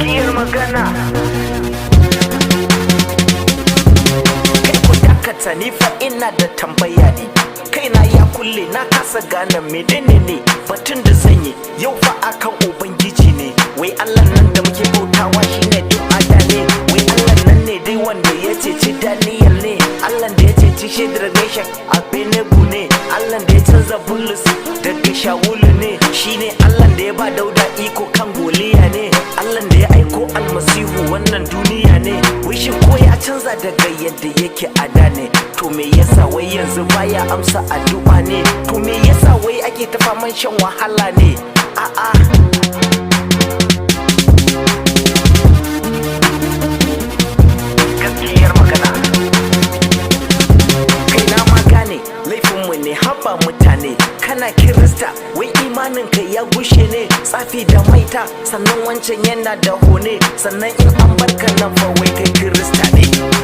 gaskiyar magana. Kai ku dakata ni fa ina da tambaya ne, kaina ya kulle na kasa gane menene ne batun da zanyi yau fa akan ubangiji ne. Wai Allah nan da muke bautawa shine duk ada ne, wai Allah nan ne dai wanda ya ceci Daniel ne, Allah da ya ceci Shadrach Meshach Abednego ne, Allah da ya canza Bulus daga Shawulu ne, shine Allah da ya ba Dauda iko kan Goliya ne, Allah da ya aiko almasihu wannan duniya ne. Wai shi ko ya canza daga yadda yake a da ne? To me yasa wai yanzu baya amsa addu'a ne? To me yasa wai ake ta faman shan wahala ne? A'a gaskiyar magana. Kai na magane laifinmu ne haba mutane, kana kirista wai imanin ka ya gushe ne, tsafi da maita sannan wancan yana da hone, sannan in an barka nan fa wai kai kirista ne.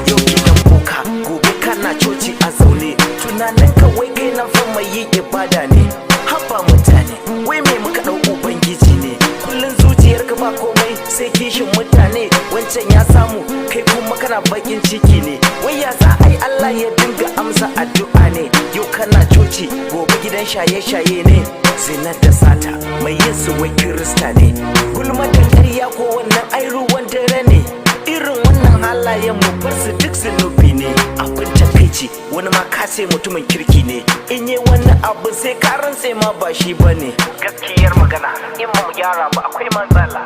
Yau gidan boka gobe kana coci a zaune, tunanin ka wai kai nan fa mai yin ibada ne. Haba mutane wai me muka dau ubangiji ne, kullun zuciyarka ba komai sai kishin mutane, wancan ya samu kai kuma kana bakin ciki ne. Wai ya za ai Allah ya dinga amsa addu'a ne? Yau kana coci gobe gidan shaye-shaye ne, zina da sata mai yin su wai kirista ne, gulma da ƙarya ko wannan ai ruwan dare ne. Irin wannan halayen mu bar su duk zunubi ne, abin takaici wani ma ka ce mutumin kirki ne, in yi wani abu sai ka rantse ma ba shi bane. Gaskiyar magana in ba mu gyara ba akwai matsala.